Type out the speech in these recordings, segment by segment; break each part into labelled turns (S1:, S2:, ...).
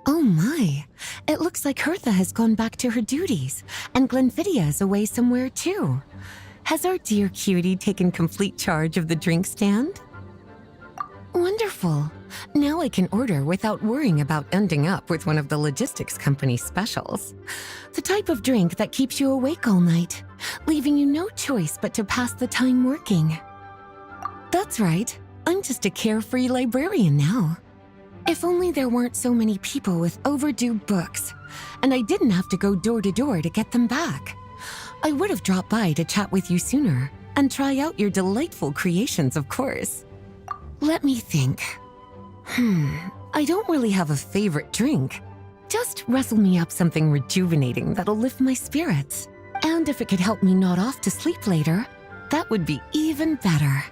S1: Oh my, it looks like Hertha has gone back to her duties, and Glenfiddia is away somewhere too. Has our dear cutie taken complete charge of the drink stand? Wonderful. Now I can order without worrying about ending up with one of the logistics company's specials. The type of drink that keeps you awake all night, leaving you no choice but to pass the time working. That's right, I'm just a carefree librarian now. If only there weren't so many people with overdue books, and I didn't have to go door to door to get them back. I would have dropped by to chat with you sooner, and try out your delightful creations, of course. Let me think. I don't really have a favorite drink. Just wrestle me up something rejuvenating that'll lift my spirits. And if it could help me nod off to sleep later, that would be even better.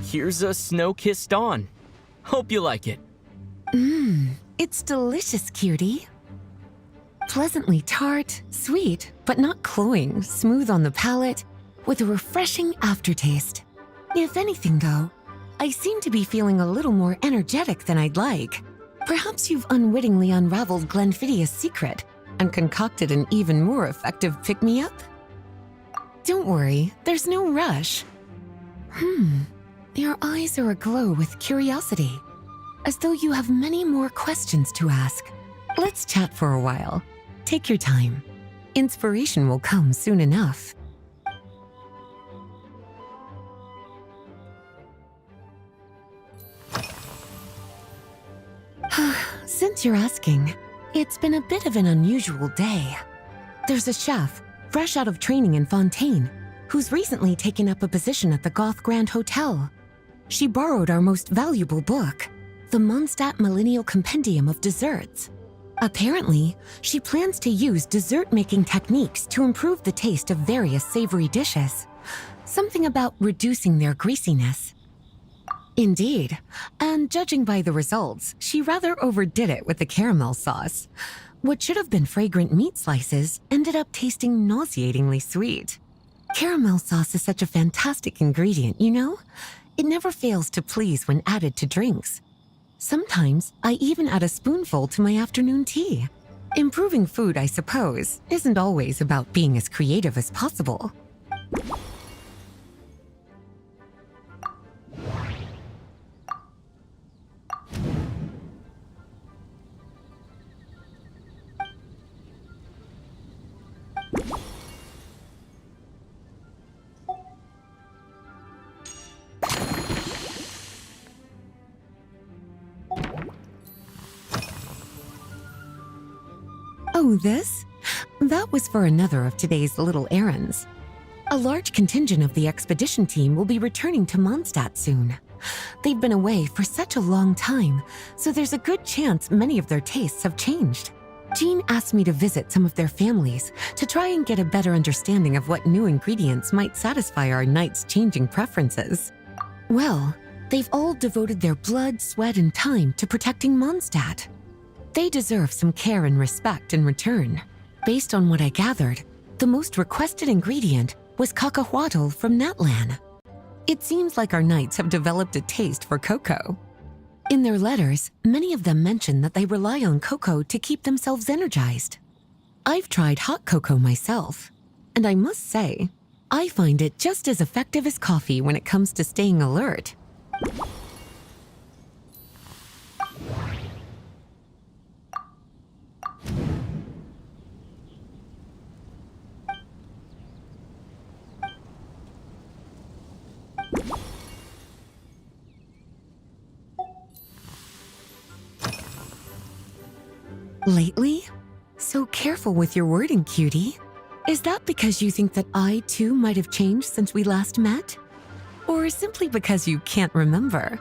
S2: Here's a snow-kissed dawn. Hope you like it.
S1: It's delicious, cutie. Pleasantly tart, sweet, but not cloying, smooth on the palate, with a refreshing aftertaste. If anything, though, I seem to be feeling a little more energetic than I'd like. Perhaps you've unwittingly unraveled Glenfiddia's secret and concocted an even more effective pick-me-up? Don't worry, there's no rush. Your eyes are aglow with curiosity, as though you have many more questions to ask. Let's chat for a while. Take your time. Inspiration will come soon enough. Since you're asking, it's been a bit of an unusual day. There's a chef, fresh out of training in Fontaine, who's recently taken up a position at the Goth Grand Hotel. She borrowed our most valuable book, the Mondstadt Millennial Compendium of Desserts. Apparently, she plans to use dessert-making techniques to improve the taste of various savory dishes. Something about reducing their greasiness. Indeed, and judging by the results, she rather overdid it with the caramel sauce. What should have been fragrant meat slices ended up tasting nauseatingly sweet. Caramel sauce is such a fantastic ingredient, you know? It never fails to please when added to drinks. Sometimes I even add a spoonful to my afternoon tea. Improving food, I suppose, isn't always about being as creative as possible. Oh, this? That was for another of today's little errands. A large contingent of the expedition team will be returning to Mondstadt soon. They've been away for such a long time, so there's a good chance many of their tastes have changed. Jean asked me to visit some of their families to try and get a better understanding of what new ingredients might satisfy our knights' changing preferences. Well, they've all devoted their blood, sweat, and time to protecting Mondstadt. They deserve some care and respect in return. Based on what I gathered, the most requested ingredient was cacahuatl from Natlan. It seems like our knights have developed a taste for cocoa. In their letters, many of them mention that they rely on cocoa to keep themselves energized. I've tried hot cocoa myself, and I must say, I find it just as effective as coffee when it comes to staying alert. Lately? So careful with your wording, cutie. Is that because you think that I, too, might have changed since we last met? Or simply because you can't remember?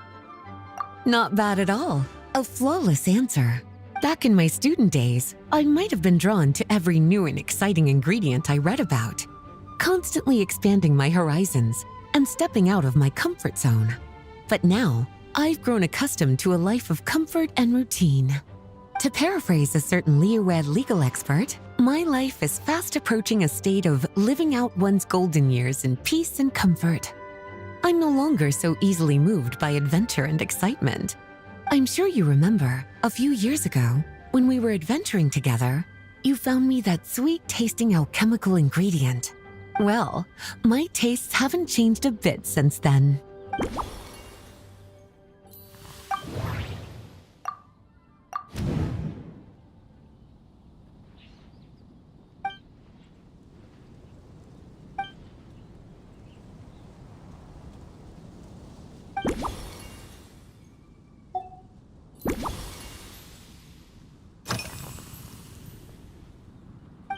S1: Not bad at all. A flawless answer. Back in my student days, I might have been drawn to every new and exciting ingredient I read about, constantly expanding my horizons and stepping out of my comfort zone. But now, I've grown accustomed to a life of comfort and routine. To paraphrase a certain Leo-Ed legal expert, my life is fast approaching a state of living out one's golden years in peace and comfort. I'm no longer so easily moved by adventure and excitement. I'm sure you remember, a few years ago, when we were adventuring together, you found me that sweet-tasting alchemical ingredient. Well, my tastes haven't changed a bit since then.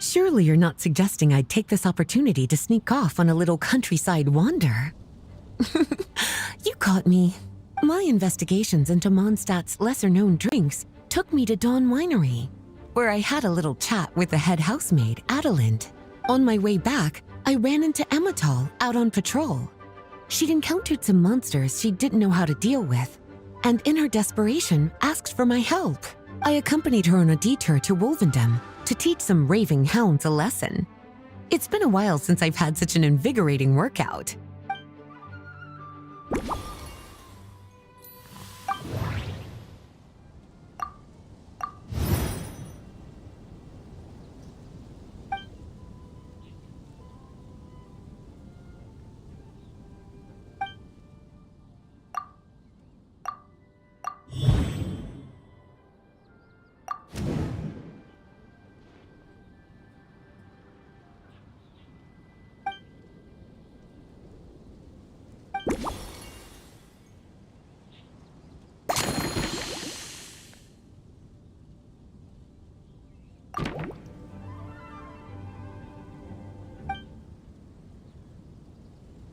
S1: Surely you're not suggesting I'd take this opportunity to sneak off on a little countryside wander? You caught me. My investigations into Mondstadt's lesser-known drinks took me to Dawn Winery, where I had a little chat with the head housemaid, Adelind. On my way back, I ran into Emmetall out on patrol. She'd encountered some monsters she didn't know how to deal with, and in her desperation, asked for my help. I accompanied her on a detour to Wolvendam to teach some raving hounds a lesson. It's been a while since I've had such an invigorating workout.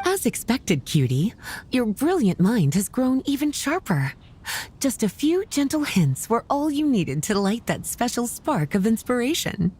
S1: As expected, cutie, your brilliant mind has grown even sharper. Just a few gentle hints were all you needed to light that special spark of inspiration.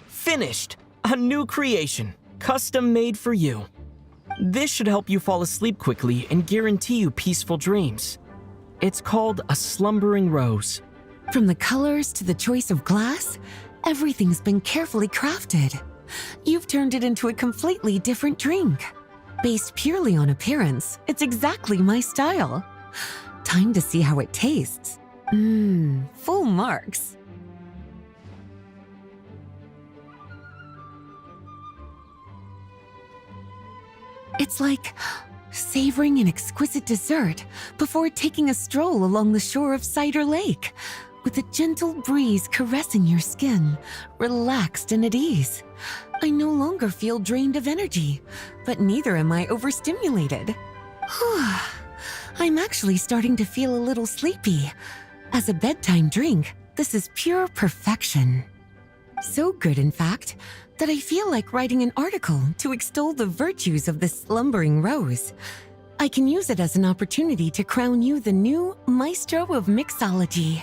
S2: Finished! A new creation, custom made for you. This should help you fall asleep quickly and guarantee you peaceful dreams. It's called a slumbering rose.
S1: From the colors to the choice of glass, everything's been carefully crafted. You've turned it into a completely different drink. Based purely on appearance, it's exactly my style. Time to see how it tastes. Full marks. It's like savoring an exquisite dessert before taking a stroll along the shore of Cider Lake, with a gentle breeze caressing your skin, relaxed and at ease. I no longer feel drained of energy, but neither am I overstimulated. I'm actually starting to feel a little sleepy. As a bedtime drink, this is pure perfection. So good, in fact, that I feel like writing an article to extol the virtues of this slumbering rose. I can use it as an opportunity to crown you the new maestro of mixology.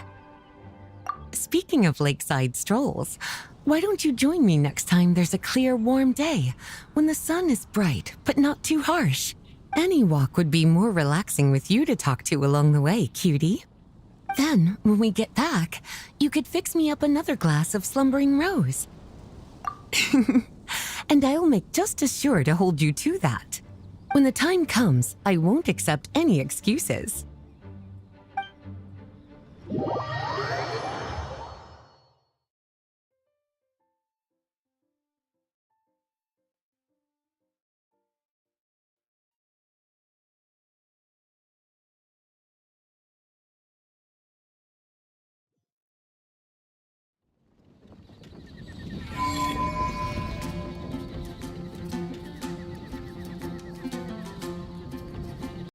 S1: Speaking of lakeside strolls, why don't you join me next time there's a clear, warm day when the sun is bright but not too harsh? Any walk would be more relaxing with you to talk to along the way, cutie. Then, when we get back, you could fix me up another glass of slumbering rose. And I'll make just as sure to hold you to that. When the time comes, I won't accept any excuses.